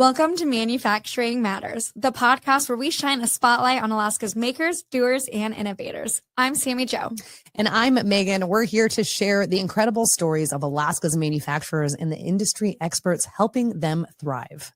Welcome to Manufacturing Matters, the podcast where we shine a spotlight on Alaska's makers, doers, and innovators. I'm Sammy Jo. And I'm Megan. We're here to share the incredible stories of Alaska's manufacturers and the industry experts helping them thrive.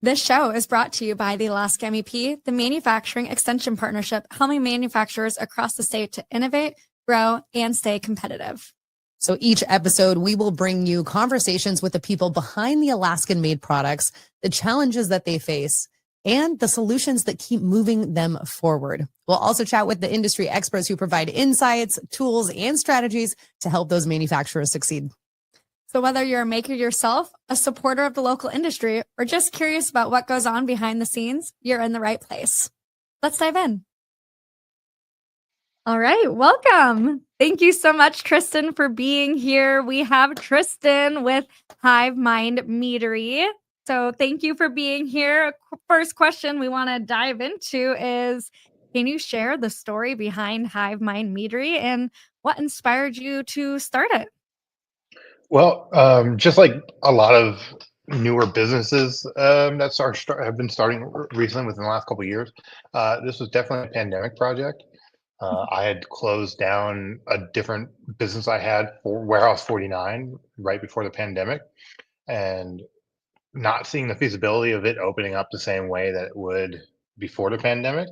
This show is brought to you by the Alaska MEP, the Manufacturing Extension Partnership, helping manufacturers across the state to innovate, grow, and stay competitive. So each episode, we will bring you conversations with the people behind the Alaskan-made products, the challenges that they face, and the solutions that keep moving them forward. We'll also chat with the industry experts who provide insights, tools, and strategies to help those manufacturers succeed. So whether you're a maker yourself, a supporter of the local industry, or just curious about what goes on behind the scenes, you're in the right place. Let's dive in. All right, welcome. Thank you so much, Tristan, for being here. We have Tristan with Hive Mind Meadery. So thank you for being here. First question we want to dive into is, can you share the story behind Hive Mind Meadery and what inspired you to start it? Well, just like a lot of newer businesses that have been starting recently within the last couple of years, this was definitely a pandemic project. I had closed down a different business I had for Warehouse 49 right before the pandemic, and not seeing the feasibility of it opening up the same way that it would before the pandemic.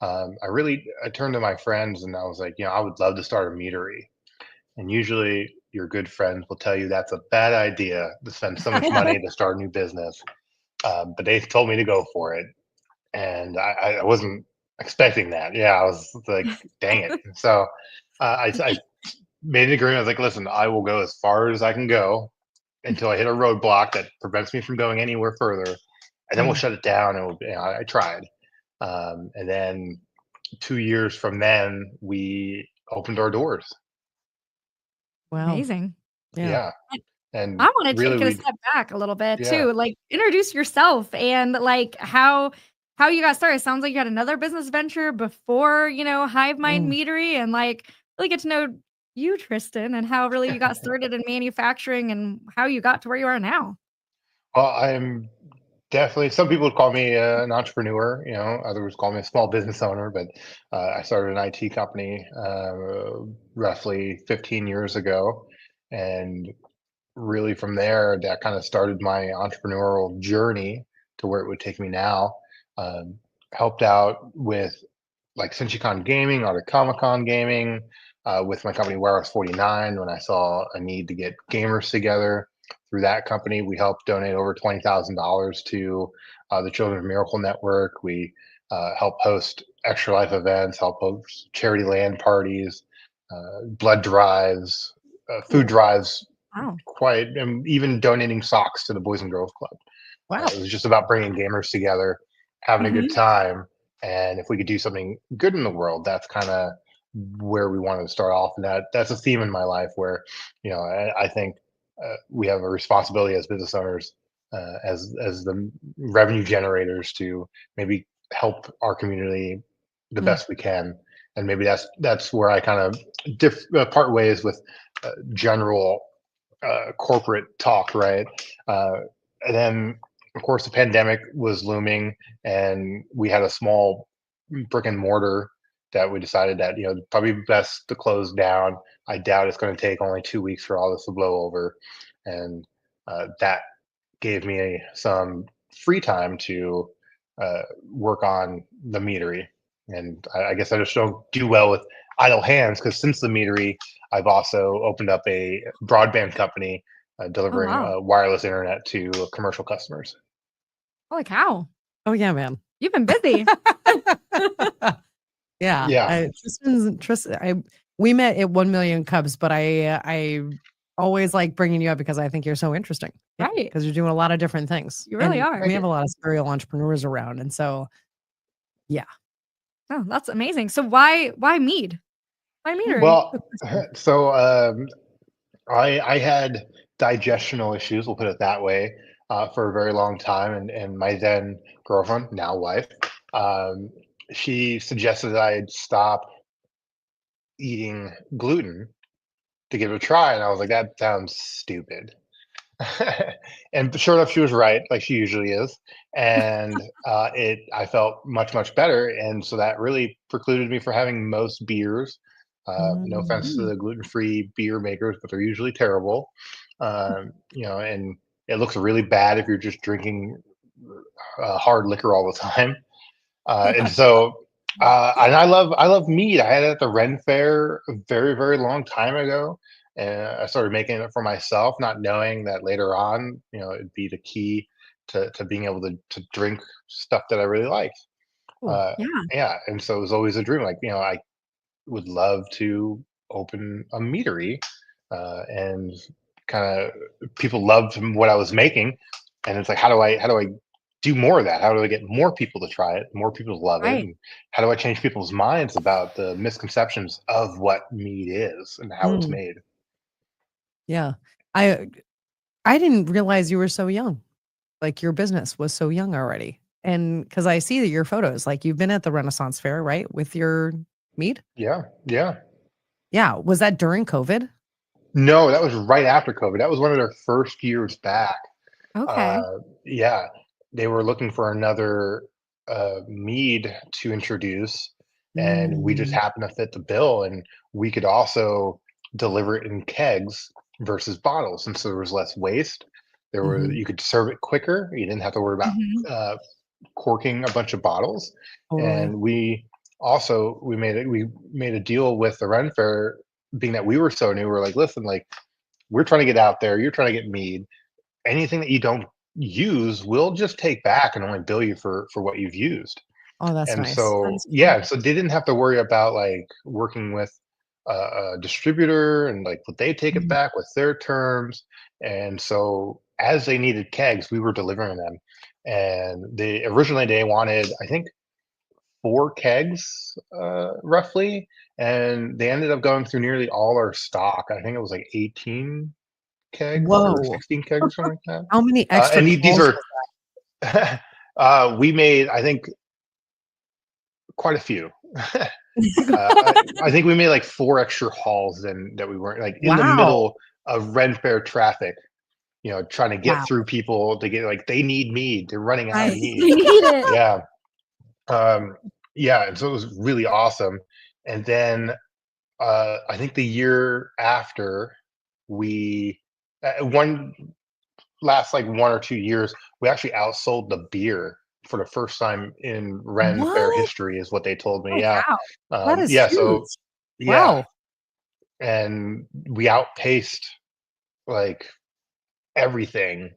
I turned to my friends and I was like, I would love to start a meadery. And usually your good friends will tell you that's a bad idea to spend so much money to start a new business. But they told me to go for it. And I wasn't expecting that. Yeah, I was like, dang it. So I made an agreement. I was like, listen, I will go as far as I can go until I hit a roadblock that prevents me from going anywhere further. And then we'll shut it down. And I tried. And then 2 years from then, we opened our doors. Wow. Amazing. Yeah. And I want to really, take it a step back a little bit Yeah. too. Like, introduce yourself and like how you got started. It sounds like you had another business venture before, Hive Mind Meadery, and like really get to know you, Tristan, and how really you got started in manufacturing and how you got to where you are now. Well, I'm definitely, some people would call me an entrepreneur, others call me a small business owner, but I started an IT company roughly 15 years ago. And really from there, that kind of started my entrepreneurial journey to where it would take me now. Helped out with like SenshiCon Gaming, Art of Comic-Con Gaming, with my company Warehouse 49 when I saw a need to get gamers together. Through that company, we helped donate over $20,000 to the Children's Miracle Network. We help host extra life events, help host charity land parties, blood drives, food drives, Wow. and even donating socks to the Boys and Girls Club. Wow. It was just about bringing gamers together, having a good time. And if we could do something good in the world, that's kind of where we wanted to start off. And that's a theme in my life where, I think we have a responsibility as business owners, as the revenue generators, to maybe help our community the best we can. And maybe that's where I kind of part ways with general corporate talk, right? And then, of course, the pandemic was looming, and we had a small brick and mortar that we decided that probably best to close down. I doubt it's going to take only 2 weeks for all this to blow over, and that gave me some free time to work on the meadery. And I guess I just don't do well with idle hands, because since the meadery, I've also opened up a broadband company delivering wireless internet to commercial customers. Holy cow. Oh, yeah, man. You've been busy. Yeah. Tristan, we met at 1 Million Cubs, but I always like bringing you up because I think you're so interesting. Right. Because you're doing a lot of different things. You really are. We have a lot of serial entrepreneurs around. And so, yeah. Oh, that's amazing. So why mead? Why meadery? Well, so I had digestional issues, we'll put it that way, for a very long time. And my then girlfriend, now wife, she suggested that I'd stop eating gluten to give it a try. And I was like, that sounds stupid. And sure enough, she was right, like she usually is. And I felt much, much better. And so that really precluded me from having most beers. No offense to Mm. the gluten-free beer makers, but they're usually terrible. And it looks really bad if you're just drinking hard liquor all the time. And so, and I love mead. I had it at the Ren Fair a very, very long time ago, and I started making it for myself, not knowing that later on, it'd be the key to being able to drink stuff that I really like. Cool. Uh, Yeah. yeah, and so it was always a dream. Like, I would love to open a meadery, and kind of people loved what I was making, and it's like, how do I do more of that? How do I get more people to try it, more people to love it, Right. and how do I change people's minds about the misconceptions of what meat is and how it's Mm. made? Yeah. I I didn't realize you were so young. Like your business was so young already. And because I see that your photos, like you've been at the Renaissance Fair, right? With your mead? Yeah, yeah. Yeah. Was that during COVID? No, that was right after COVID. That was one of their first years back. Okay. Yeah, they were looking for another mead to introduce, and we just Mm. happened to fit the bill. And we could also deliver it in kegs versus bottles, and so there was less waste. Mhm. You could serve it quicker. You didn't have to worry about Mhm. uh, corking a bunch of bottles. Totally. And we made a deal with the Ren Fair, being that we were so new. We're like, listen, like we're trying to get out there. You're trying to get mead. Anything that you don't use, we'll just take back and only bill you for what you've used. Oh, that's And nice. so, That's yeah, cool. so they didn't have to worry about like working with a distributor and like would they take it Mhm. back with their terms. And so as they needed kegs, we were delivering them. And they wanted, I think, 4 kegs, roughly, and they ended up going through nearly all our stock. I think it was like 18 kegs or Whoa. 16 kegs or something like How many that. extra And these calls are was we made, I think, quite a few. that? I think we made like 4 extra hauls than that we weren't like in the Wow. middle of Ren Fair traffic, trying to get Wow. through people to get like they need mead. They're running out of Right. mead. You need it. Yeah. Um, yeah. And so it was really awesome. And then I think the year after we, one last like 1 or 2 years, we actually outsold the beer for the first time in Ren Fair What? history, is what they told me. Oh, Yeah, wow. That is yeah. So huge. yeah, Wow. and we outpaced like everything,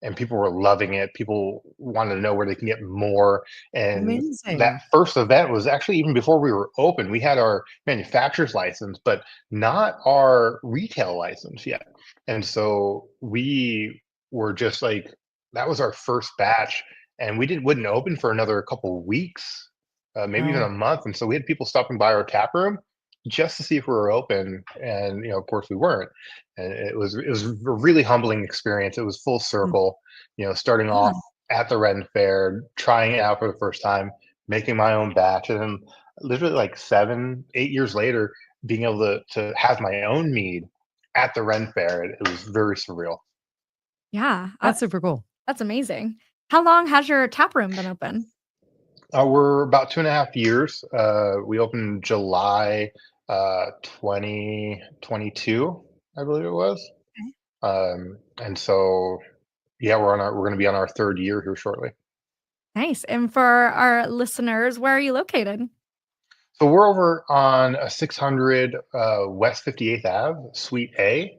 and people were loving it. People wanted to know where they can get more. And that Amazing. first event was actually even before we were open. We had our manufacturer's license, but not our retail license yet. And so we were just like, that was our first batch, and we didn't wouldn't open for another couple weeks, maybe even Wow. a month. And so we had people stopping by our tap room just to see if we were open, and of course we weren't. And it was a really humbling experience. It was full Mm. circle, starting Yeah. off at the Ren Fair, trying it out for the first time, making my own batch, and then literally like 7, 8 years later, being able to have my own mead at the Ren Fair. It was very surreal. Yeah. That's super cool. That's amazing. How long has your tap room been open? We're about 2.5 years. We opened July 2022, I believe it was. Okay. And so yeah, we're going to be on our third year here shortly. Nice. And for our listeners, where are you located? So we're over on 600 West 58th Ave, Suite A,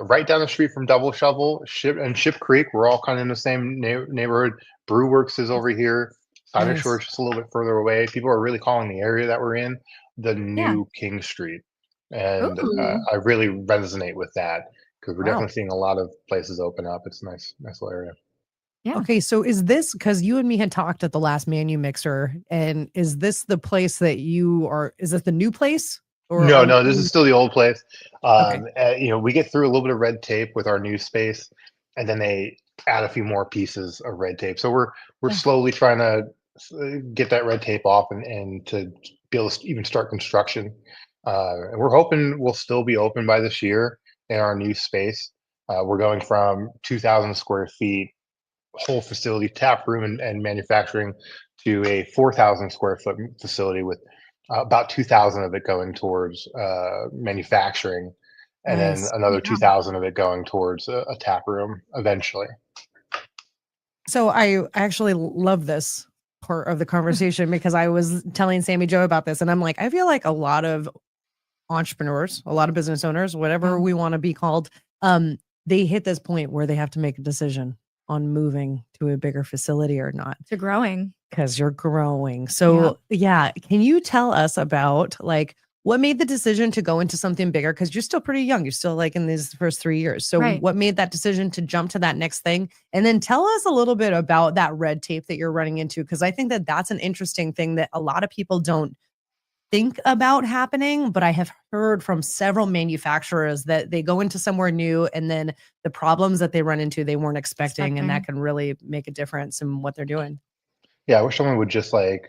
right down the street from Double Shovel, Ship Creek. We're all kind of in the same neighborhood. Brewworks is over here. Cider Shore Nice. is just a little bit further away. People are really calling the area that we're in the Yeah. new King Street, and Ooh. I really resonate with that because we're Wow. definitely seeing a lot of places open up. It's a nice little area. Yeah. Okay, so is this because you and me had talked at the last Manu Mixer, and is this the place that you are? Is this the new place, or are No, you? no, this is still the old place. Okay. We get through a little bit of red tape with our new space, and then they add a few more pieces of red tape. So we're Yeah. slowly trying to get that red tape off, and to be able to even start construction. And we're hoping we'll still be open by this year in our new space. We're going from 2,000 square feet whole facility, tap room and manufacturing, to a 4,000 square foot facility with about 2,000 of it going towards manufacturing, and then Nice. another Yeah. 2,000 of it going towards a tap room eventually. So I actually love this part of the conversation because I was telling Sammy Joe about this, and I'm like, I feel like a lot of entrepreneurs, a lot of business owners, whatever Yeah. we want to be called, they hit this point where they have to make a decision on moving to a bigger facility or not To growing. because you're growing. So yeah, can you tell us about like what made the decision to go into something bigger? Because you're still pretty young. You're still like in these first 3 years. So Right. what made that decision to jump to that next thing? And then tell us a little bit about that red tape that you're running into, because I think that that's an interesting thing that a lot of people don't think about happening, but I have heard from several manufacturers that they go into somewhere new and then the problems that they run into they weren't expecting, and that can really make a difference in what they're doing. Yeah, I wish someone would just like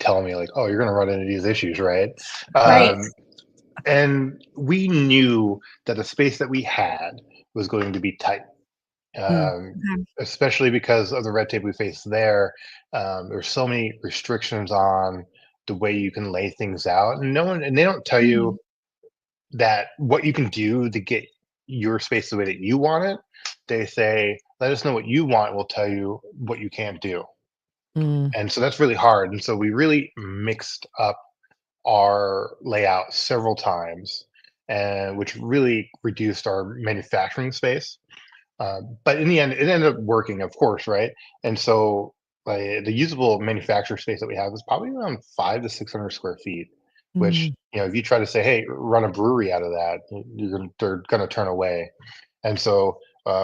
tell me like, oh, you're going to run into these issues, right? Right. And we knew that the space that we had was going to be tight, Mm, Okay. especially because of the red tape we faced there. There's so many restrictions on the way you can lay things out, and no one, and they don't tell you Mm. that what you can do to get your space the way that you want it. They say, let us know what you want, we'll tell you what you can't do. mm, And so that's really hard. And so we really mixed up our layout several times, and which really reduced our manufacturing space. But in the end, it ended up working, of course, right? And so the usable manufacturer space that we have is probably around 500 to 600 square feet. Which, mm, if you try to say, "Hey, run a brewery out of that," they're going to turn away. And so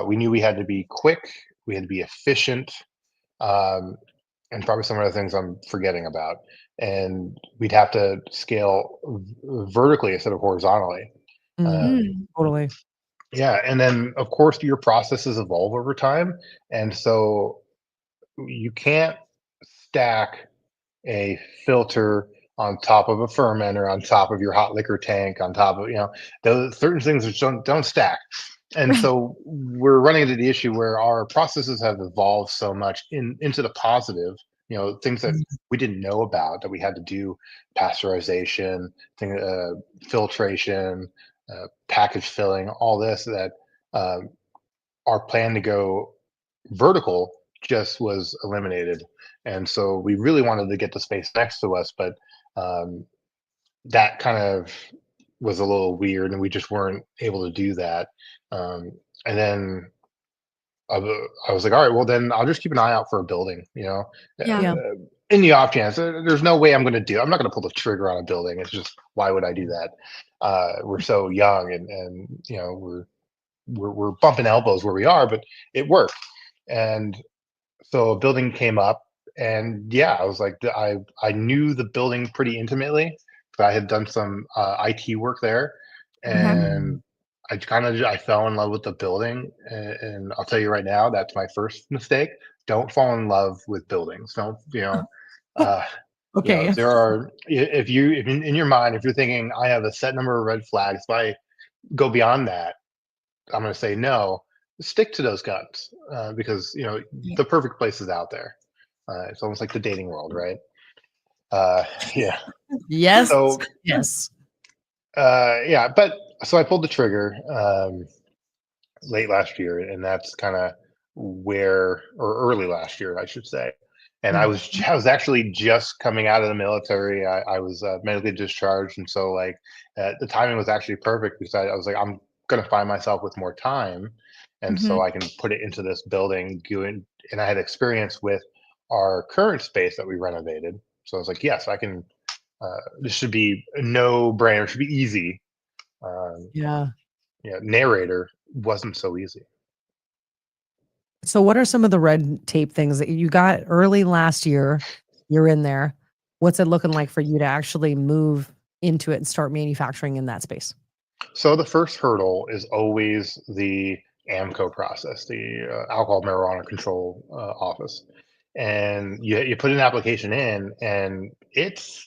we knew we had to be quick, we had to be efficient, um, and probably some other things I'm forgetting about. And we'd have to scale vertically instead of horizontally. mm. Um, Mm. Totally. yeah, and then of course your processes evolve over time, and so you can't stack a filter on top of a fermenter, on top of your hot liquor tank, on top of those certain things that don't stack. And Right. so we're running into the issue where our processes have evolved so much into the positive, things that Mm, we didn't know about, that we had to do pasteurization, filtration, package filling, all this, that um, our plan to go vertical just was eliminated. And so we really wanted to get the space next to us, but um, that kind of was a little weird, and we just weren't able to do that. And then I was like, all right, well then I'll just keep an eye out for a building, Yeah. yeah. in the off chance. There's no way I'm going to do. I'm not going to pull the trigger on a building. It's just, why would I do that? We're so young, and we're bumping elbows where we are, but it worked. And so a building came up, and yeah, I was like, I knew the building pretty intimately because I had done some IT work there, Okay. and I fell in love with the building. And I'll tell you right now, that's my first mistake. Don't fall in love with buildings. Don't uh, Okay. there are, if in your mind, if you're thinking I have a set number of red flags, if I go beyond that, I'm going to say no. Stick to those guns, because Yeah. the perfect place is out there. It's almost like the dating world, right? Uh, yeah. Yes. So Yes. yeah, but so I pulled the trigger late last year, and that's kind of or early last year, I should say. And Mm, I was actually just coming out of the military. I was medically discharged, and so like the timing was actually perfect because I was like, I'm gonna find myself with more time, and so Mhm. I can put it into this building. And I had experience with our current space that we renovated, so I was like, yes, I can. This should be a no brainer. Should be easy. Um, yeah. narrator wasn't so easy. So what are some of the red tape things that you got early last year? You're in there. What's it looking like for you to actually move into it and start manufacturing in that space? So the first hurdle is always the AMCO process, the Alcohol Marijuana Control Office, and you put an application in, and it's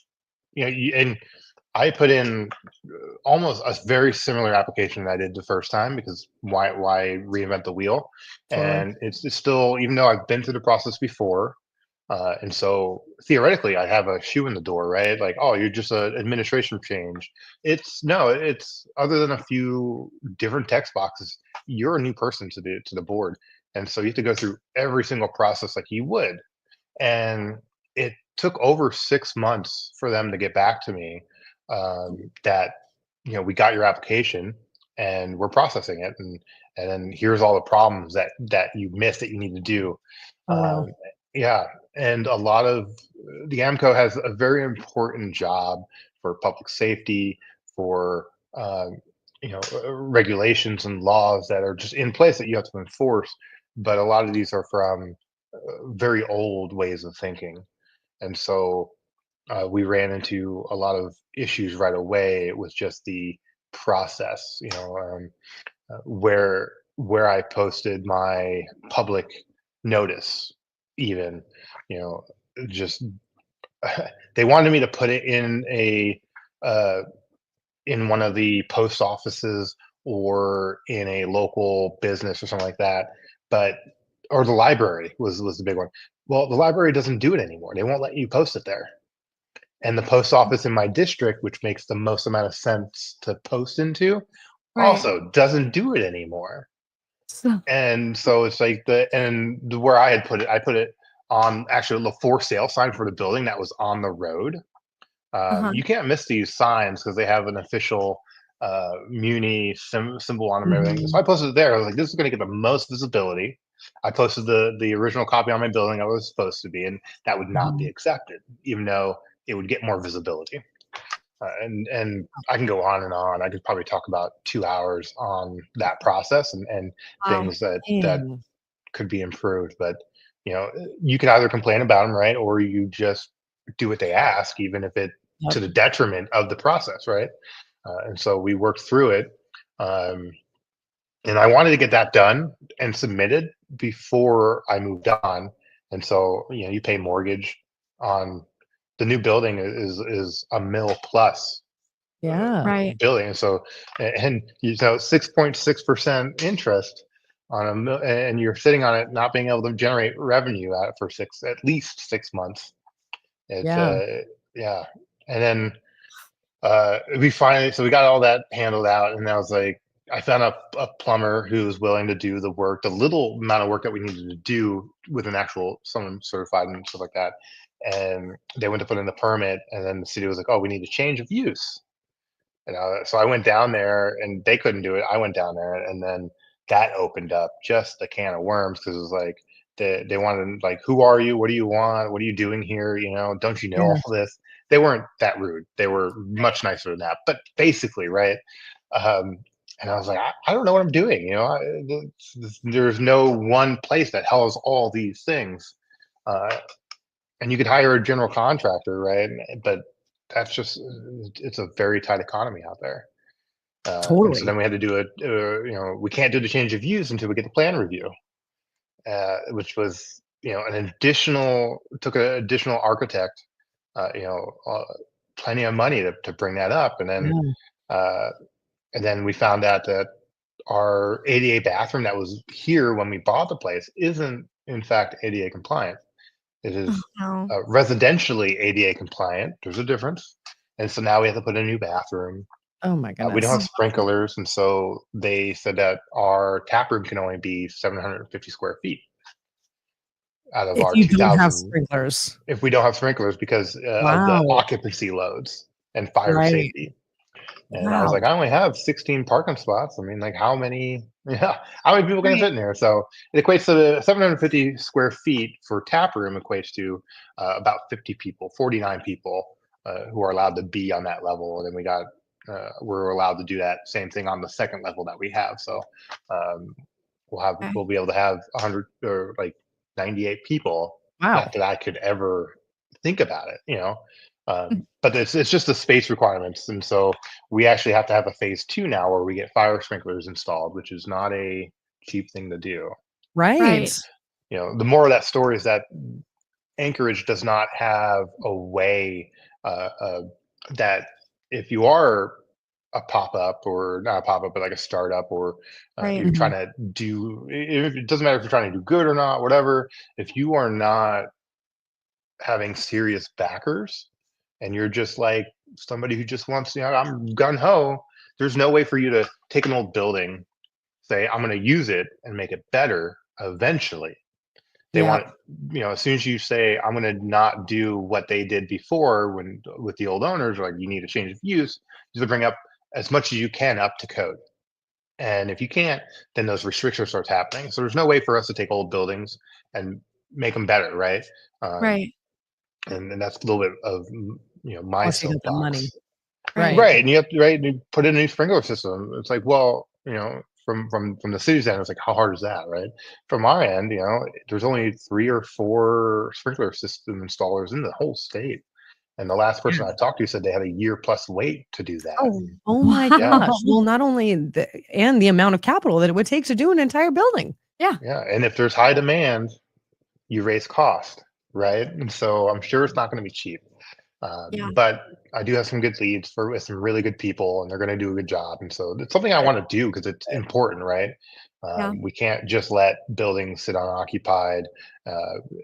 and I put in almost a very similar application that I did the first time, because why reinvent the wheel? Totally. And it's still, even though I've been through the process before, and so theoretically I have a shoe in the door, right? Like, oh, you're just an administration change. It's no, it's other than a few different text boxes, you're a new person to the board, and so you have to go through every single process like you would. And it took over 6 months for them to get back to me, that, we got your application and we're processing it, and then here's all the problems that you missed that you need to do. Oh, wow. Yeah, and a lot of the AMCO has a very important job for public safety, for regulations and laws that are just in place that you have to enforce. But a lot of these are from very old ways of thinking, and so we ran into a lot of issues right away with just the process. Where I posted my public notice, even, you know, just they wanted me to put it uh, in one of the post offices or in a local business or something like that, but or the library was the big one. Well, the library doesn't do it anymore. They won't let you post it there. And the post office in my district, which makes the most amount of sense to post into, Right. also doesn't do it anymore. So, And so it's like where I had put it, I put it on actually the for sale sign for the building that was on the road. uh-huh. You can't miss these signs because they have an official Muni symbol on them and everything. So Mhm. I posted it there. I was like, this is going to get the most visibility. I posted the original copy on my building I was supposed to be, and that would not be Mhm. accepted, even though it would get more visibility. And I can go on and on. I could probably talk about 2 hours on that process and Wow. things that Man. could be improved. But you can either complain about them, right, or you just do what they ask, even if it Yep. to the detriment of the process, right? And so we worked through it, um, and I wanted to get that done and submitted before I moved on. And so you pay mortgage on the new building is a mill plus Right. building, and so 6.6% interest on and you're sitting on it not being able to generate revenue out for at least 6 months. It's Yeah. yeah, and then we got all that handled out, and I was like, I found a plumber who was willing to do the work, the little amount of work that we needed to do with an actual someone certified and stuff like that. And they went to put in the permit, and then the city was like, "Oh, we need a change of use." So I went down there, and they couldn't do it. I went down there, and then that opened up just a can of worms, because it was like they wanted, like, who are you? What do you want? What are you doing here? Don't you know Yeah. all this? They weren't that rude. They were much nicer than that. But basically, right? Um, and I was like, I don't know what I'm doing. There's no one place that has all these things. Uh, and you could hire a general contractor, right? But that's just it's a very tight economy out there. And so Totally. then we had to do we can't do the change of use until we get the plan review, which was an additional took an additional architect, uh, you know, uh, plenty of money to bring that up, Yeah. uh, and then we found out that our ADA bathroom that was here when we bought the place isn't in fact ADA compliant. It Oh, is no. residentially ADA compliant. There's a difference. And so now we have to put a new bathroom. Oh my We don't have Oh, goodness. sprinklers. And so they said that our tap room can only be 750 square feet out of If our you don't have 2,000, sprinklers. if we don't have sprinklers, because of the Wow. occupancy loades and fire Right. safety. And I was Wow. like, I only have 16 parking spots. I mean, like, how many, yeah, how many people can right. fit in there? So it equates to the 750 square feet for tap room equates to about 50 people, 49 people who are allowed to be on that level. And then we're allowed to do that same thing on the second level that we have. So um, Okay. we'll be able to have 100 or like 98 people. Wow. Not that I could ever think about it. But it's just the space requirements, and so we actually have to have a phase two now where we get fire sprinklers installed, which is not a cheap thing to do. Right. Right. The moral of that story is that Anchorage does not have a way uh, uh, that if you are a pop-up, or not a pop-up, but like a startup, or Right. you're trying to do, it doesn't matter if you're trying to do good or not, whatever, if you are not having serious backers and you're just like somebody who just wants, I'm gun-ho, there's no way for you to take an old building, say I'm going to use it and make it better eventually. They Yeah. want, as soon as you say I'm going to not do what they did before, when with the old owners, like, you need to change of use, just to bring up as much as you can up to code. And if you can't, then those restrictions starts happening. So there's no way for us to take old buildings and make them better, right? Um, Right. and that's a little bit of my Plus you got the money. soapbox. Right. Right, and you have to, right, and you put in a new sprinkler system. It's like, well, from the city's end, it's like, how hard is that, right? From our end, there's only 3 or 4 sprinkler system installers in the whole state, and the last person I talked to said they had a year plus wait to do that. Oh my Yeah. gosh. Well, not only the amount of capital that it would take to do an entire building. Yeah, and if there's high demand, you raise cost, right? And so I'm sure it's not going to be cheap. Yeah. But I do have some good leads with some really good people, and they're going to do a good job. And so it's something I want to do because it's important, right? Yeah. We can't just let buildings sit unoccupied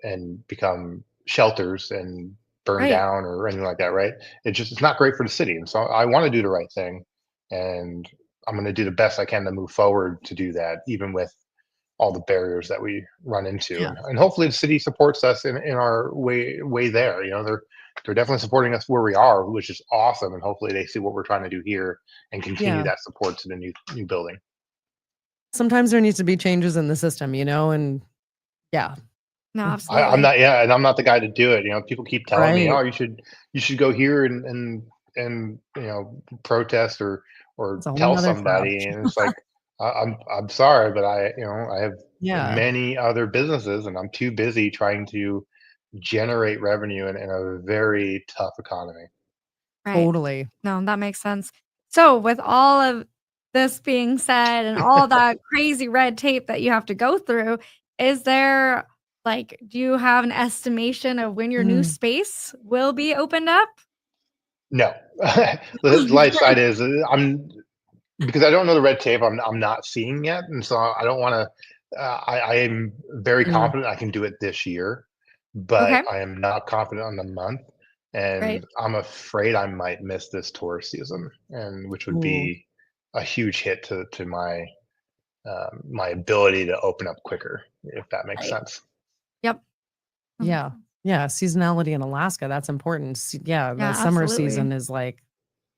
and become shelters and burn Right. down or anything like that, right? It's not great for the city. And so I want to do the right thing, and I'm going to do the best I can to move forward to do that, even with all the barriers that we run into. Yeah. And hopefully the city supports us in our way there. They're definitely supporting us where we are, which is awesome. And hopefully they see what we're trying to do here and continue Yeah. that support to the new building. Sometimes there needs to be changes in the system, and yeah. No, absolutely. I'm not, and I'm not the guy to do it. People keep telling me, Right. oh, you should go here and protest or It's a whole tell nother somebody. And it's like, I'm sorry, but I have Yeah. many other businesses, and I'm too busy trying to generate revenue in a very tough economy. Right. Totally. No, that makes sense. So, with all of this being said and all that crazy red tape that you have to go through, is there do you have an estimation of when your new space will be opened up? No, the light side is because I don't know the red tape. I'm not seeing yet, and so I don't want to. I am very Mm. confident I can do it this year, but Okay. I am not confident on the month, and Right. I'm afraid I might miss this tourist season, and which would Ooh. be a huge hit to my my ability to open up quicker, if that makes Right. sense. Yep. Yeah. Yeah. Seasonality in Alaska, that's important. Yeah. The Yeah, summer absolutely. season is like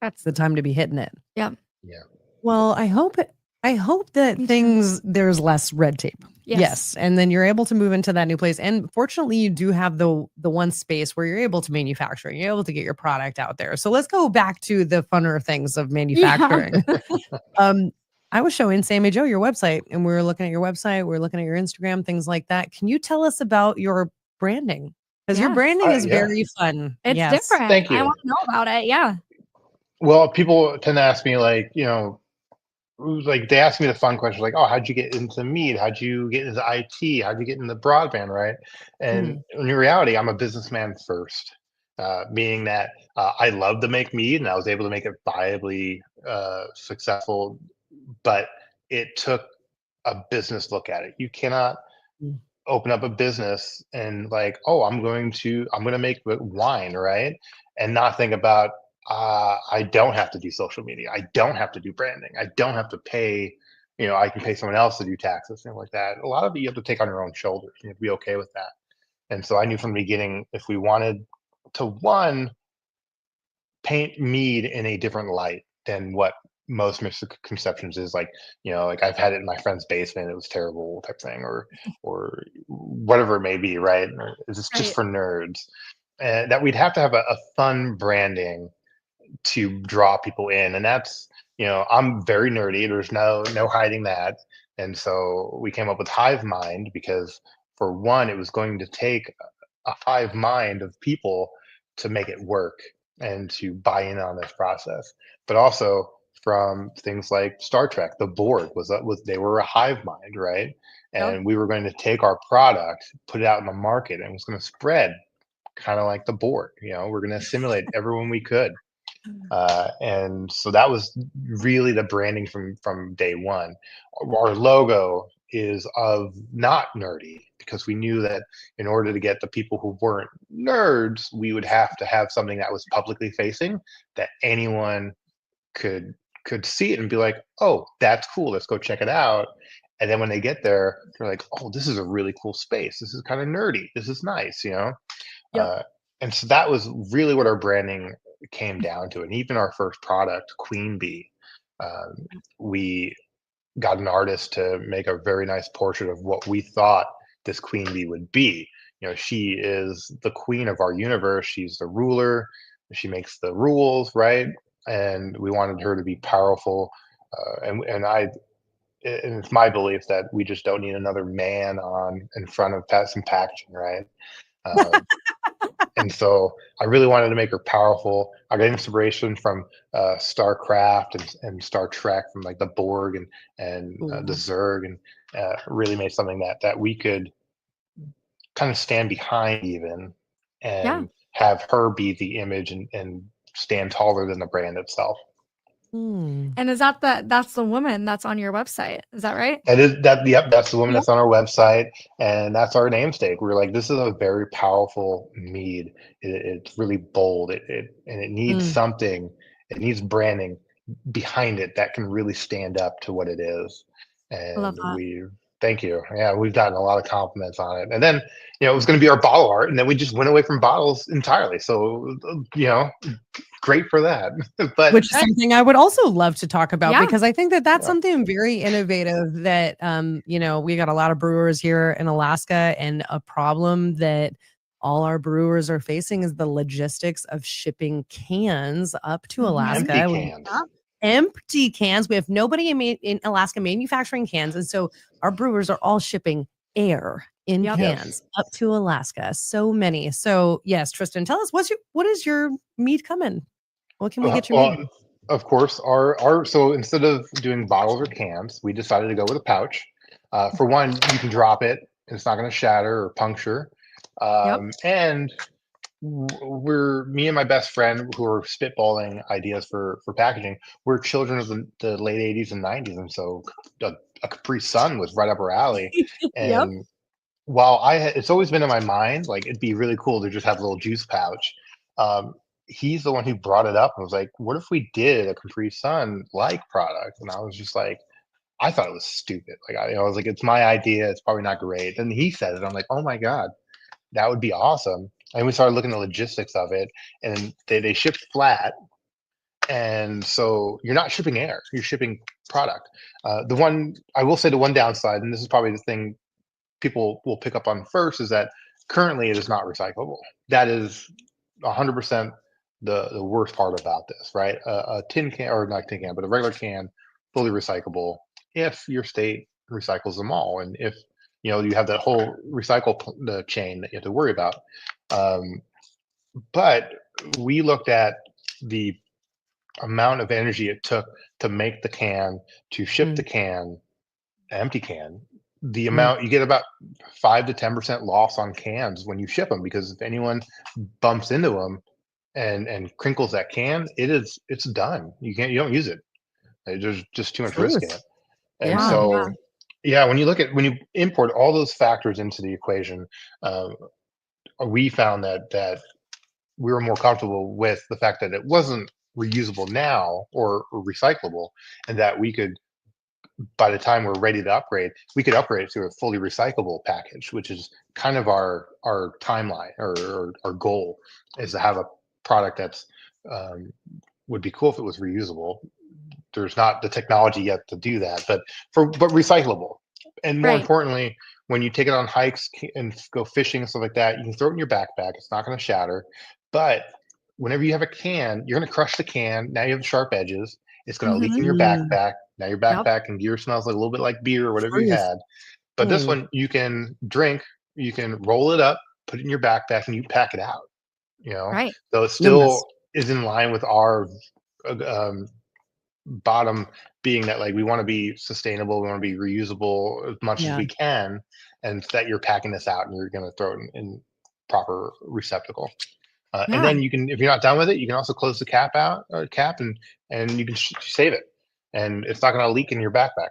That's the time to be hitting it. Yep. Yeah. Well, I hope that Me too. there's less red tape. Yes. And then you're able to move into that new place. And fortunately, you do have the one space where you're able to manufacture and you're able to get your product out there. So let's go back to the funner things of manufacturing. I was showing Sammy Joe your website, and we were looking at your website, we are looking at your Instagram, things like that. Can you tell us about your branding? Because your Yes. branding is Yeah. very fun. It's Yes. different. Thank I you. want to know about it. Yeah. Well, people tend to ask me, like, like they ask me the fun questions, like, oh, how'd you get into mead? How'd you get into IT? How'd you get into broadband, right? And in reality, I'm a businessman first, meaning that I love to make mead, and I was able to make it viably successful, but it took a business look at it. You cannot Mm. open up a business and, like, oh, I'm going to make wine, right? And not think about, I don't have to do social media, I don't have to do branding, I don't have to pay, I can pay someone else to do taxes, things like that. A lot of it you have to take on your own shoulders. You have to be okay with that. And so I knew from the beginning, if we wanted to, one, paint mead in a different light than what most misconceptions is, like, like I've had it in my friend's basement, it was terrible, type thing, or whatever it may be, right? Or is this just Right. for nerds? And that we'd have to have a fun branding to draw people in. And that's, I'm very nerdy, there's no hiding that. And so we came up with Hive Mind because, for one, it was going to take a hive mind of people to make it work and to buy in on this process. But also, from things like Star Trek, the board was they were a hive mind, right? Yep. And we were going to take our product, put it out in the market, and it was going to spread kind of like the board. We're going to assimilate everyone we could. And so that was really the branding from day one. Our logo is of not nerdy because we knew that in order to get the people who weren't nerds, we would have to have something that was publicly facing that anyone could see it and be like, oh, that's cool, let's go check it out. And then when they get there, they're like, oh, this is a really cool space, this is kind of nerdy, this is nice, you know. Yep. And so that was really what our branding came down to. And even our first product, Queen Bee, we got an artist to make a very nice portrait of what we thought this Queen Bee would be. You know, she is the queen of our universe, she's the ruler, she makes the rules, right? And we wanted her to be powerful. And it's my belief that we just don't need another man on in front of some packaging, right? Um, and so I really wanted to make her powerful. I got inspiration from StarCraft and Star Trek, from like the Borg and the Zerg, and really made something that we could kind of stand behind even, Yeah. and have her be the image and stand taller than the brand itself. And is that's the woman that's on your website? Is that right? Yep, that's the woman Yep. that's on our website, and that's our namesake. We're like, this is a very powerful mead. It's really bold. And it needs something. It needs branding behind it that can really stand up to what it is. I love And that. thank you. Yeah, we've gotten a lot of compliments on it. And then, it was going to be our bottle art, and then we just went away from bottles entirely. So, great for that. But which is something I would also love to talk about, Yeah. because I think that that's something very innovative that, we got a lot of brewers here in Alaska, and a problem that all our brewers are facing is the logistics of shipping cans up to Alaska. empty cans. Empty cans. We have nobody in Alaska manufacturing cans. And so our brewers are all shipping air in cans up to Alaska. So many. So yes, Tristan, tell us what is your mead coming? What can we get you made? Of course, so instead of doing bottles or cans, we decided to go with a pouch. For one, you can drop it, and it's not going to shatter or puncture. And me and my best friend, who are spitballing ideas for packaging, we're children of the late 80s and 90s, and so a Capri Sun was right up our alley. And while it's always been in my mind, like, it'd be really cool to just have a little juice pouch. He's the one who brought it up and was like, what if we did a Capri Sun like product? And I was just like, I thought it was stupid. Like, I was like, it's my idea, it's probably not great. And he said it, I'm like, oh my god, that would be awesome. And we started looking at the logistics of it, and they ship flat, and so you're not shipping air, you're shipping product. The one downside, and this is probably the thing people will pick up on first, is that currently it is not recyclable. That is 100% the worst part about this, right? A tin can, or not tin can, but a regular can, fully recyclable if your state recycles them all, and if you have that whole the chain that you have to worry about. But we looked at the amount of energy it took to make the can, to ship the can, empty can. The amount you get, about 5 to 10% loss on cans when you ship them, because if anyone bumps into them and crinkles that can, it's done. You don't use it. There's just too much risk in it. And so when you import all those factors into the equation, we found that we were more comfortable with the fact that it wasn't reusable now or recyclable, and that we could, by the time we're ready to upgrade, we could upgrade to a fully recyclable package, which is kind of our timeline, or our goal, is to have a product that's would be cool if it was reusable. There's not the technology yet to do that, but recyclable. And more importantly, when you take it on hikes and go fishing and stuff like that, you can throw it in your backpack. It's not going to shatter. But whenever you have a can, you're going to crush the can. Now you have sharp edges. It's going to leak in your backpack. Now your backpack and gear smells like a little bit like beer or whatever you had. But this one, you can drink, you can roll it up, put it in your backpack, and you pack it out. So it still is in line with our bottom being that, like, we want to be sustainable, we want to be reusable as much as we can, and that you're packing this out and you're going to throw it in proper receptacle. And then you can, if you're not done with it, you can also close the cap out or cap and you can save it, and it's not going to leak in your backpack.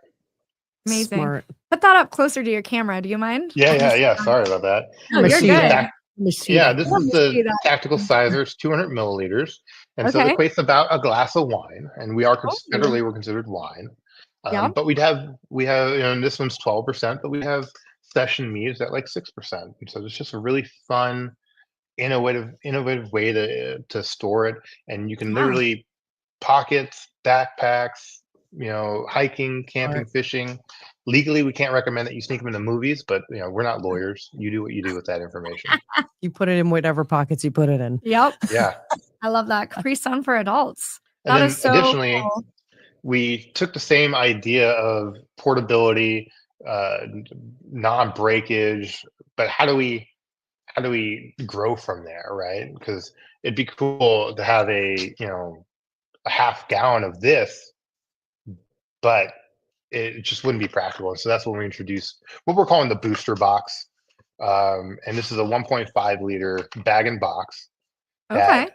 Amazing. Smart. Put that up closer to your camera. Do you mind? Yeah. Sorry about that. No, you're good. This Let is me the tactical sizers, 200 milliliters, and so it equates about a glass of wine. And we are federally we're considered wine. But we have and this one's 12%, but we have session meads at like 6%. And so it's just a really fun, innovative way to store it, and you can literally pockets, backpacks, hiking, camping, fishing. Legally, we can't recommend that you sneak them into movies, but we're not lawyers. You do what you do with that information. You put it in whatever pockets you put it in. Yep. Yeah. I love that. Capri Sun for adults. And That then is so additionally, cool. we took the same idea of portability, non-breakage, but how do we grow from there, right? Because it'd be cool to have a half gallon of this, but it just wouldn't be practical. And so that's when we introduced what we're calling the booster box. And this is a 1.5 liter bag and box. Okay.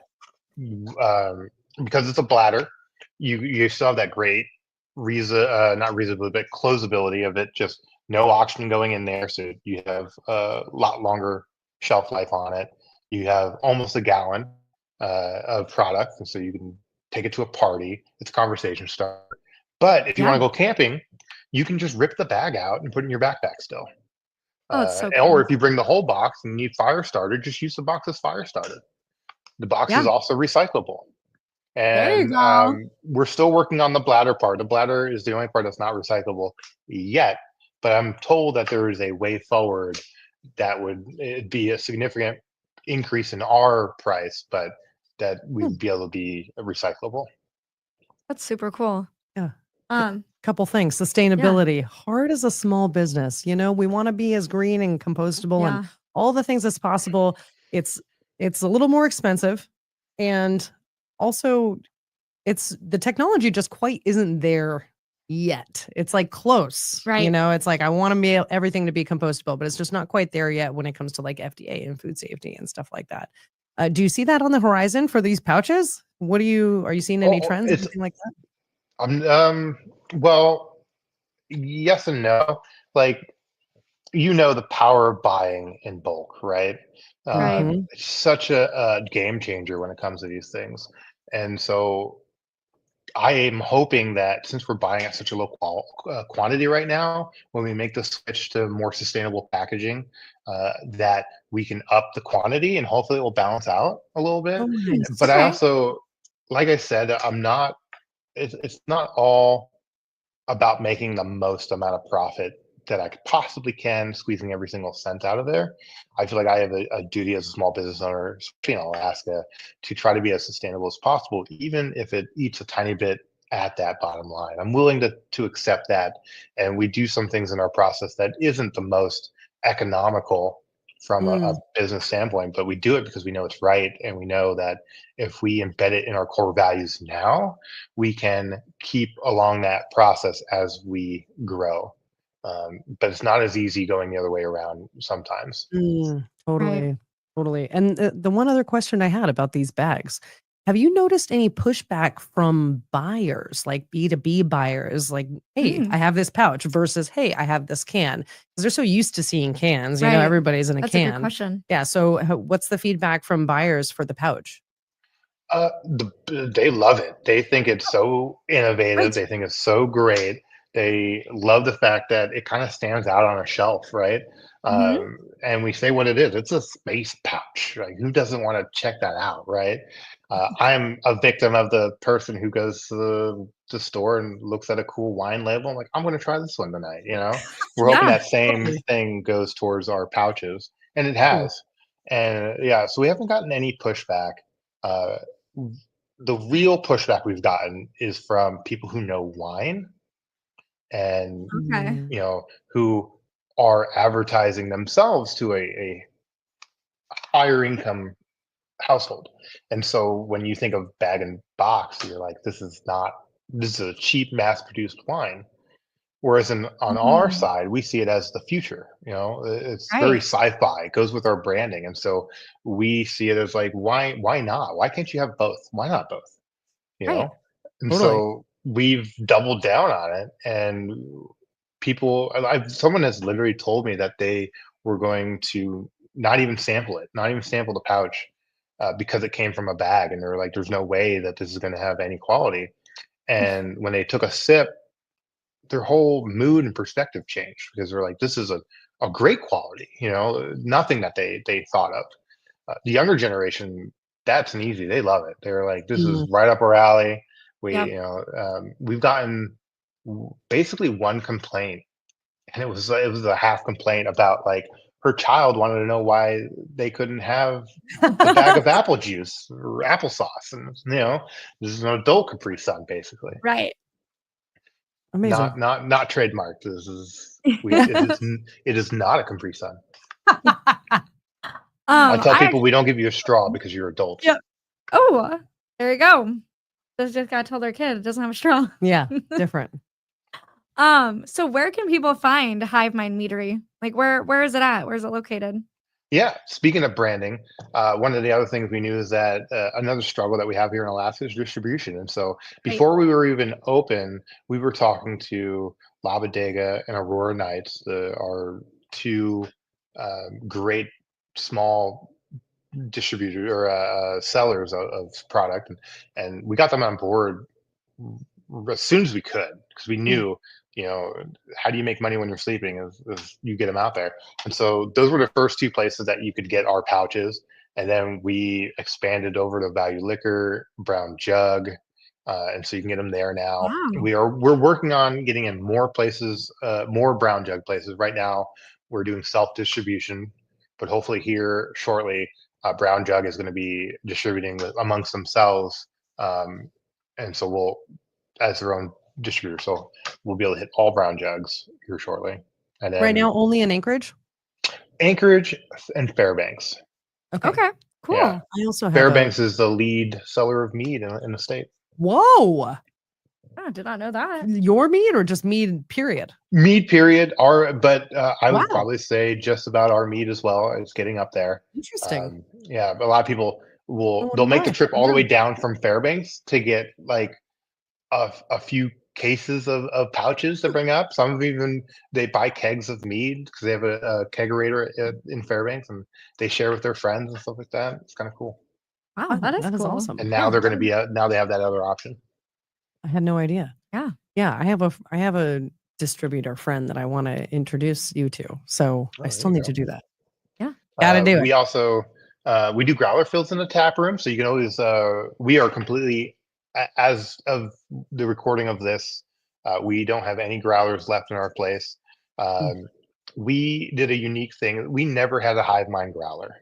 Because it's a bladder, you still have that great not reasonability, but closability of it. Just no oxygen going in there, so you have a lot longer shelf life on it. You have almost a gallon of product, and so you can take it to a party. It's a conversation starter. But if you want to go camping, you can just rip the bag out and put it in your backpack still. It's so cool. Or if you bring the whole box and you need fire starter, just use the box as fire starter. The box is also recyclable. And we're still working on the bladder part. The bladder is the only part that's not recyclable yet, but I'm told that there is a way forward that would be a significant increase in our price, but that we'd be able to be recyclable. That's super cool. Yeah. Couple things. Sustainability. Hard as a small business. We want to be as green and compostable and all the things as possible. It's a little more expensive, and also it's the technology just quite isn't there yet. It's like close, right? It's like I want to be everything to be compostable, but it's just not quite there yet when it comes to like FDA and food safety and stuff like that. Do you see that on the horizon for these pouches? Are you seeing any trends, anything like that? Well, yes and no. Like, the power of buying in bulk, right? It's such a game changer when it comes to these things. And so I am hoping that since we're buying at such a low quantity right now, when we make the switch to more sustainable packaging, that we can up the quantity and hopefully it will balance out a little bit. Oh, nice. But I also, like I said, it's not all about making the most amount of profit that I possibly can, squeezing every single cent out of there. I feel like I have a duty as a small business owner, especially in Alaska, to try to be as sustainable as possible, even if it eats a tiny bit at that bottom line. I'm willing to accept that. And we do some things in our process that isn't the most economical from a business standpoint, but we do it because we know it's right. And we know that if we embed it in our core values now, we can keep along that process as we grow. But it's not as easy going the other way around sometimes. Totally. And the one other question I had about these bags, have you noticed any pushback from buyers, like B2B buyers, like, hey, I have this pouch versus, hey, I have this can? Because they're so used to seeing cans, everybody's in a can. That's a good question. Yeah. So what's the feedback from buyers for the pouch? They love it. They think it's so innovative. They think it's so great. They love the fact that it kind of stands out on a shelf, right? And we say what it is. It's a space pouch. Like, who doesn't want to check that out, right? I'm a victim of the person who goes to the store and looks at a cool wine label. I'm like, I'm going to try this one tonight. We're hoping that same thing goes towards our pouches, and it has. And so we haven't gotten any pushback. The real pushback we've gotten is from people who know wine and who are advertising themselves to a higher income household. And so when you think of bag and box, you're like, this is a cheap mass produced wine. Whereas on our Mhm. side, we see it as the future. It's very Right. sci-fi. It goes with our branding, and so we see it as like, why not? Why can't you have both? Why not both? You Right. know, and Totally. so we've doubled down on it, and someone has literally told me that they were going to not even sample it, not even sample the pouch, because it came from a bag, and they're like, "There's no way that this is going to have any quality." And when they took a sip, their whole mood and perspective changed because they're like, "This is a great quality." Nothing that they thought of. The younger generation, that's an easy. They love it. They're like, "This is Mm. right up our alley." Yep. We've gotten basically one complaint, and it was a half complaint about like her child wanted to know why they couldn't have the bag of apple juice or applesauce, and this is an adult Capri Sun, basically. Right. Amazing. Not trademarked. This is we. It is not a Capri Sun. I tell I people we don't give you a straw because you're adults. Yep. Oh, there you go. They just gotta tell their kid it doesn't have a straw. Yeah, different. So where can people find Hive Mind Meadery? Like where is it at? Where is it located? Yeah. Speaking of branding, one of the other things we knew is that another struggle that we have here in Alaska is distribution. And so Right. before we were even open, we were talking to La Bodega and Aurora Nights, our two great small distributors or sellers of product, and we got them on board as soon as we could because we Mm. knew, how do you make money when you're sleeping is you get them out there. And so those were the first two places that you could get our pouches. And then we expanded over to Value Liquor, Brown Jug. And so you can get them there now. Wow. We're working on getting in more places, more Brown Jug places. Right now, we're doing self distribution, but hopefully here shortly, Brown Jug is going to be distributing amongst themselves, and so we'll as their own distributor. So we'll be able to hit all Brown Jugs here shortly, and Right then now, only in Anchorage. Anchorage and Fairbanks. Okay. Okay. Yeah, Cool. I also have Fairbanks is the lead seller of mead in the state. Whoa. Oh, did not know that. Your mead or just mead, period? Mead period. But I would Wow. probably say just about our mead as well. It's getting up there. Interesting. Yeah, but a lot of people they'll make the Illinois. trip all the way down from Fairbanks to get like a few cases of pouches to bring up. Some of them even they buy kegs of mead because they have a kegerator in Fairbanks, and they share with their friends and stuff like that. It's kind of cool. Wow, that is That is cool. awesome. And now Yeah. they're going to be now they have that other option. I had no idea. Yeah. Yeah, I have a distributor friend that I want to introduce you to. So I there still you need go. to do that. Yeah. Gotta do We it. also we do growler fills in the tap room, so you can always. We are completely as of the recording of this. We don't have any growlers left in our place. Mm. We did a unique thing. We never had a hive mind growler.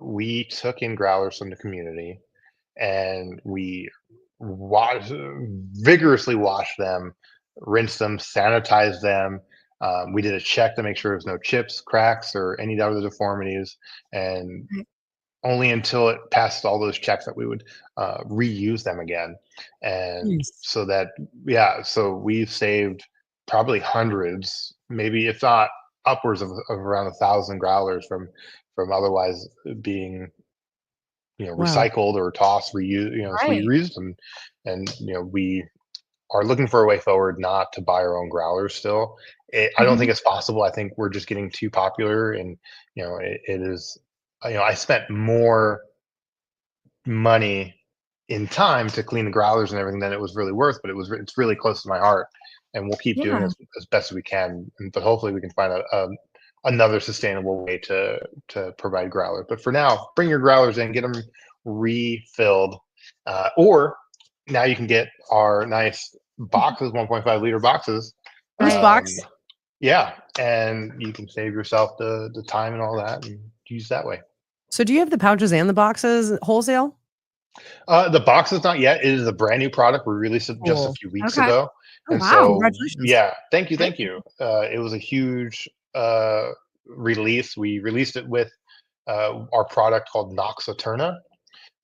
We took in growlers from the community, and we vigorously washed them, rinsed them, sanitized them. We did a check to make sure there's no chips, cracks, or any other deformities. And Right. only until it passed all those checks that we would reuse them again. And Nice. so that, yeah, so we've saved probably hundreds, maybe if not upwards of around 1,000 growlers from otherwise being Wow. recycled or tossed, reused. So we Right. reused them, and we are looking for a way forward not to buy our own growlers. Still, I don't Mhm. think it's possible. I think we're just getting too popular, and it is. I spent more money in time to clean the growlers and everything than it was really worth, but it's really close to my heart, and we'll keep doing Yeah. as best as we can. But hopefully, we can find another sustainable way to provide growlers. But for now, bring your growlers in, get them refilled, or now you can get our nice boxes, 1.5 liter boxes. Nice Right. box. Yeah, and you can save yourself the time and all that, and use that way. So do you have the pouches and the boxes wholesale? The box is not yet. It is a brand new product. We released it just a Cool. few weeks Okay. ago, Oh, and wow. so congratulations. yeah, thank you, Thank thank you. It was a huge release. We released it with our product called Nox Eterna.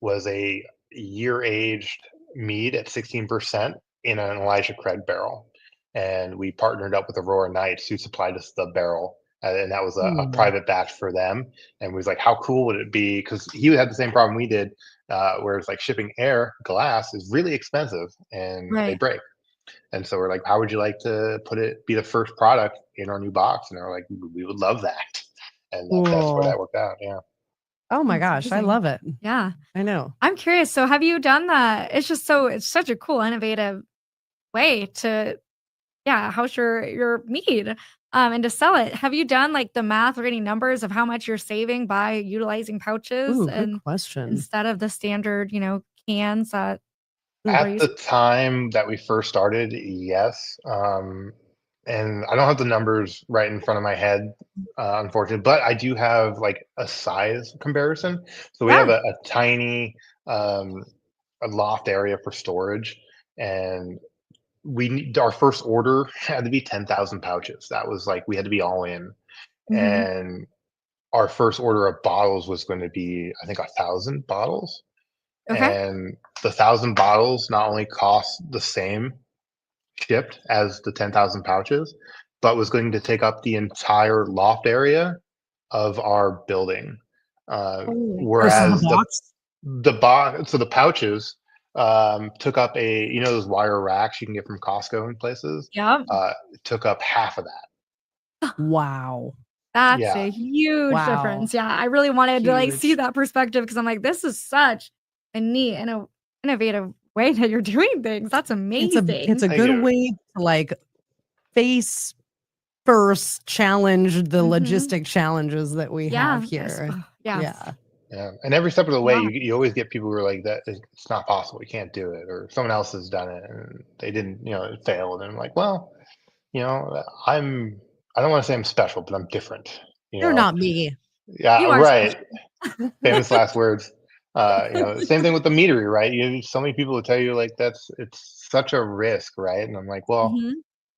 Was a year aged mead at 16% in an Elijah Craig barrel. and we partnered up with Aurora Knights, who supplied us the barrel. And that was a Mm. private batch for them. And we was like, how cool would it be? Because he had the same problem we did, where it's like shipping glass is really expensive and they Right. break. And so we're like, how would you like to be the first product in our new box? And they're like, we would love that. And that's where Cool. that worked out. Yeah. Oh my That's gosh, I amazing. love it. Yeah. I know. I'm curious. So have you done that? It's such a cool, innovative way to, house your mead, and to sell it. Have you done like the math or any numbers of how much you're saving by utilizing pouches Ooh, good and question. instead of the standard, cans that people are At the using? time that we first started, yes. And I don't have the numbers right in front of my head, unfortunately, but I do have like a size comparison. So we have Yeah. a tiny um, a loft area for storage, and our first order had to be 10,000 pouches. That was like we had to be all in, Mhm. and our first order of bottles was going to be, I think, 1,000 bottles. Okay. And the 1,000 bottles not only cost the same shipped as the 10,000 pouches, but was going to take up the entire loft area of our building. Holy Versus cow. the Whereas box. so the pouches took up those wire racks you can get from Costco and places, Yep. took up half of that. Wow. That's Yeah. a huge Wow. difference. Yeah, I really wanted to, like, see Huge. that perspective because I'm like, "This is such a neat and a innovative way that you're doing things. That's It's amazing." a Thank good you. way to like face first challenge the Mhm. logistic challenges that we have Yeah, yes, here. yes. Yeah. Yeah, and every step of the way, Wow. you always get people who are like, "That it's not possible. You can't do it," or someone else has done it and they didn't, it failed. And I'm like, well, you know, I'm. I don't want to say I'm special, but I'm different. You You're know, not me. yeah, You are right. special. Famous last words. Same thing with the meadery, right? You have so many people will tell you like it's such a risk, right? And I'm like, well, Mhm.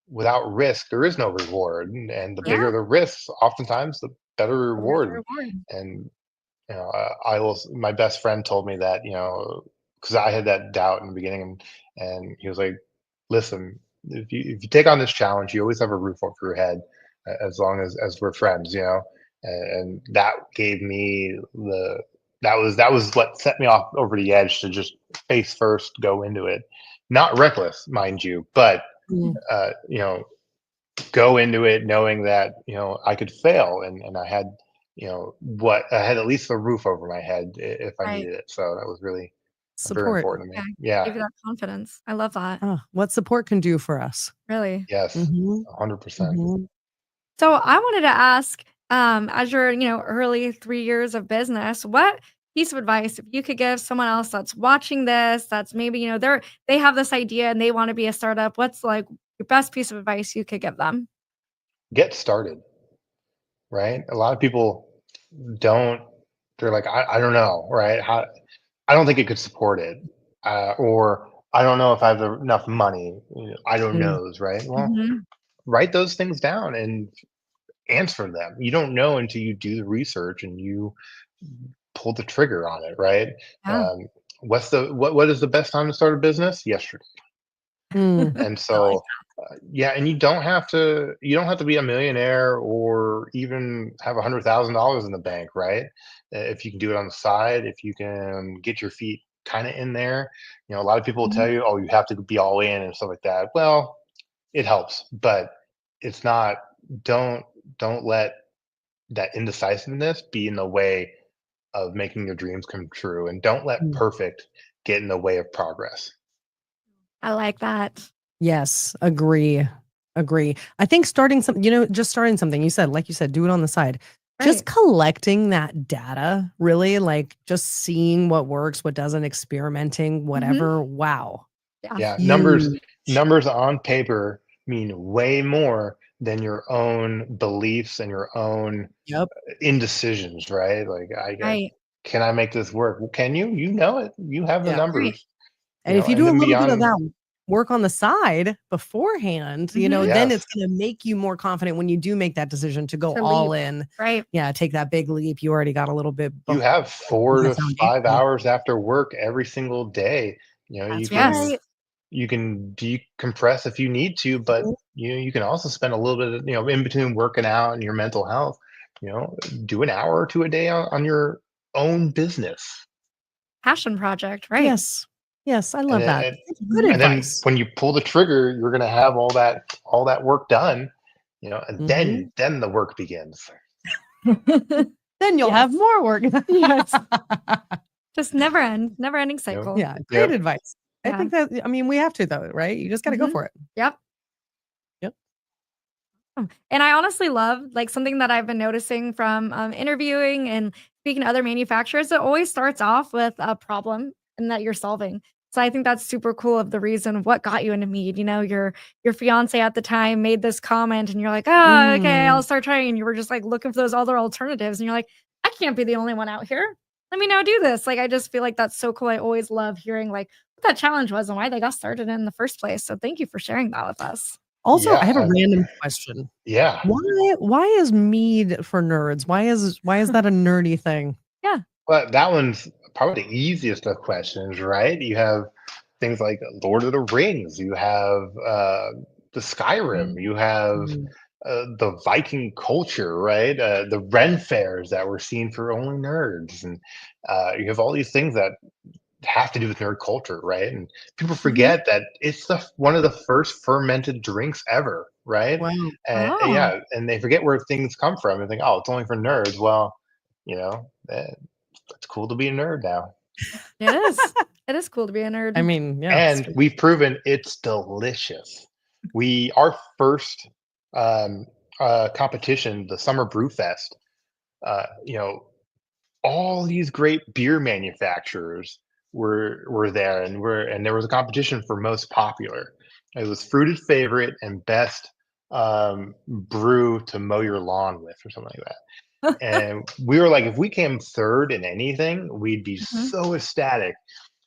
without risk, there is no reward, and the Yeah, bigger the risks, oftentimes the better the better reward. reward. And I will. My best friend told me that because I had that doubt in the beginning, and he was like, "Listen, if you take on this challenge, you always have a roof over your head, as long as we're friends, and that gave me that was what set me off over the edge to just face first, go into it, not reckless, mind you, but Mm. uh, you know go into it knowing that I could fail, and I had what I had at least a roof over my head if I Right. needed it. So that was really very Support. important to Yeah, me. Yeah. give you that confidence. I love that, Oh, what support can do for us. really. Yes. Mhm. 100%. Mhm. So I wanted to ask, as your, early 3 years of business, what piece of advice, if you could give someone else that's watching this, that's maybe, they have this idea and they wanna be a startup, what's, like, your best piece of advice you could give them? Get started. Right. A lot of people don't. They're like, I don't know. Right. I don't think it could support it. Or I don't know if I have enough money. I don't Mm. knows. Right. Well, Mhm. write those things down and answer them. You don't know until you do the research and you pull the trigger on it, right? Yeah. Um, what is the best time to start a business? Yesterday. Mm. And I like so, yeah, and you don't have to be a millionaire or even have $100,000 in the bank, right? If you can do it on the side, if you can get your feet kind of in there, a lot of people will Mhm. tell you, oh, you have to be all in and stuff like that. Well, it helps, but it's not. Don't don't let that indecisiveness be in the way of making your dreams come true, and don't let Mm. perfect get in the way of progress. I like that. Yes, agree. Agree. I think just starting something, like you said, do it on the side. Just Right. collecting that data, really, like just seeing what works, what doesn't, experimenting, Mhm. whatever. Wow. Yeah. Yeah, numbers Huge. numbers on paper mean way more than your own beliefs and your own Yep. indecisions, right? Like, Right. can I make this work? Well, can you? You know it. You have the Yeah. Right. numbers, And if you and do a then little bit of beyond. that work on the side beforehand, Mhm. then Yes, it's going to make you more confident when you do make that decision to go To all leap. in. Right. Yeah, take that big leap. You already got a little bit you have of 4 that to 5 foundation. hours after work every single day. You That's can right. you can decompress if you need to, but you can also spend a little bit of, in between working out and your mental health, do an hour or two a day on your own business. Passion project, right? Yes. Yes, I And love that. then, Good and then advice. when you pull the trigger, you're going to have all that work done, and Mhm. then the work begins. Then you'll Yes. have more work. Yes. Just never ending cycle. Yeah, great Yep. advice. I Yeah. think that, I mean, we have to though, right? You just got to go Mhm. for it. Yep. Yep. And I honestly love like something that I've been noticing from interviewing and speaking to other manufacturers. It always starts off with a problem and that you're solving. So I think that's super cool of the reason of what got you into mead. Your fiance at the time made this comment, and you're like, oh, okay, I'll Mm. start trying. And you were just like looking for those other alternatives, and you're like, I can't be the only one out here. Let me now do this. Like I just feel like that's so cool. I always love hearing like what that challenge was and why they got started in the first place. So thank you for sharing that with us. Also, I have a Yeah. random question. Yeah. Why is mead for nerds? Why is that a nerdy thing? Yeah. But that one's probably the easiest of questions, right? You have things like Lord of the Rings. You have the Skyrim. You have Mm. the Viking culture, right? The Ren fairs that were seen for only nerds, and you have all these things that have to do with nerd culture, right? And people Mhm. forget that it's the one of the first fermented drinks ever, right? Wow. And Oh, yeah, and they forget where things come from and think, oh, it's only for nerds. Well, it's cool to be a nerd now. it is. It is cool to be a I nerd. mean, yeah. And we've proven it's delicious. Our first competition, the Summer Brew Fest, uh, you know, all these great beer manufacturers were there, and there was a competition for most popular. It was fruited favorite and best brew to mow your lawn with, or something like that. And we were like, if we came third in anything, we'd be Mhm. so ecstatic.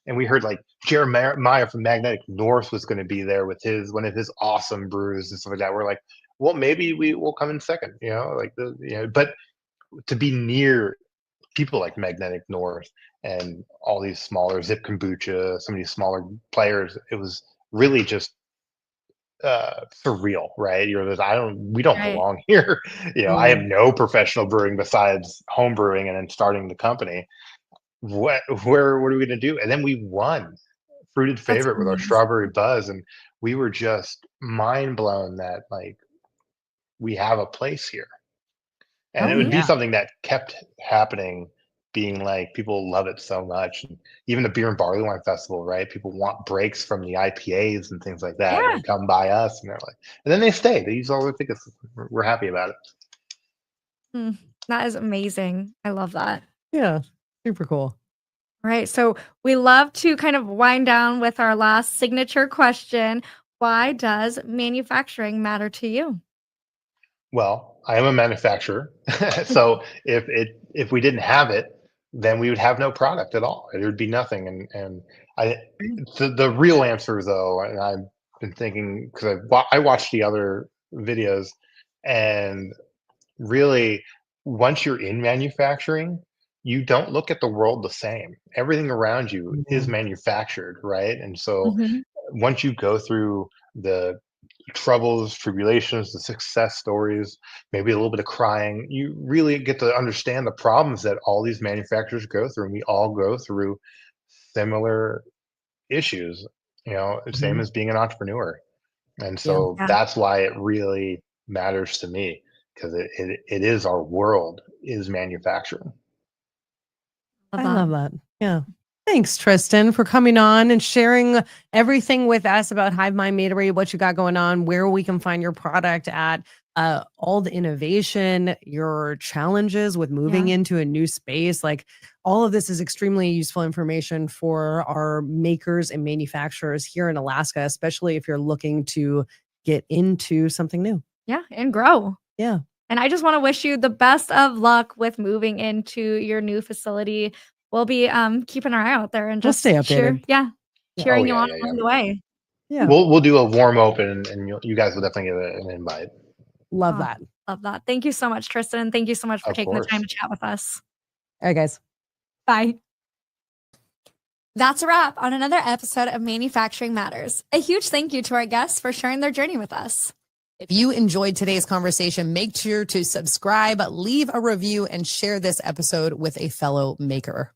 And we heard like Jeremiah from Magnetic North was going to be there with his one of his awesome brews and stuff like that. We're like, well, maybe we will come in second, but to be near people like Magnetic North and all these smaller Zip Kombucha, some of these smaller players, it was really just surreal, right? We don't Right. belong here. I have Mm. no professional brewing besides home brewing and then starting the company. What are we gonna do? And then we won fruited That's favorite with our amazing. strawberry buzz, and we were just mind blown that like we have a place here. And it Oh would be yeah. something that kept happening, being like people love it so much. And even the beer and barley wine festival, right? People want breaks from the IPAs and things like that, and Yeah. they come by us, and they're like, and then they stay. They use all their tickets. We're happy about it. Mm, that is amazing. I love that. Yeah. Super cool. All right. So we love to kind of wind down with our last signature question. Why does manufacturing matter to you? Well, I am a manufacturer, so if we didn't have it, then we would have no product at all. There would be nothing. And I the real answer though, and I've been thinking because I watched the other videos, and really, once you're in manufacturing, you don't look at the world the same. Everything around you is Mhm. manufactured, right? And so Mhm. once you go through the troubles, tribulations, the success stories, maybe a little bit of crying, you really get to understand the problems that all these manufacturers go through. And we all go through similar issues, same Mhm. as being an entrepreneur. And Yeah. so Yeah. that's why it really matters to me, because it is our world is manufacturing. Love I that. love that. Yeah. Thanks, Tristan, for coming on and sharing everything with us about Hive Mind Meadery, what you got going on, where we can find your product at, all the innovation, your challenges with moving Yeah. into a new space. Like all of this is extremely useful information for our makers and manufacturers here in Alaska, especially if you're looking to get into something new. Yeah. And grow. Yeah. And I just want to wish you the best of luck with moving into your new facility. We'll be keeping our eye out there and We'll just stay updated. Yeah. Oh cheering you yeah, on yeah, yeah. along the way. Yeah. We'll do a warm open, and you guys will definitely get an invite. Love Oh, that. love that. Thank you so much, Tristan. And thank you so much for Of taking the time course. to chat with us. All right, guys. Bye. That's a wrap on another episode of Manufacturing Matters. A huge thank you to our guests for sharing their journey with us. If you enjoyed today's conversation, make sure to subscribe, leave a review, and share this episode with a fellow maker.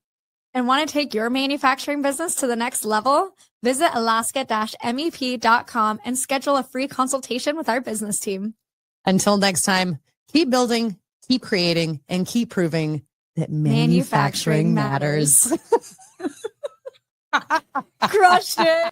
And want to take your manufacturing business to the next level? Visit alaska-mep.com and schedule a free consultation with our business team. Until next time, keep building, keep creating, and keep proving that manufacturing matters. Crushed it.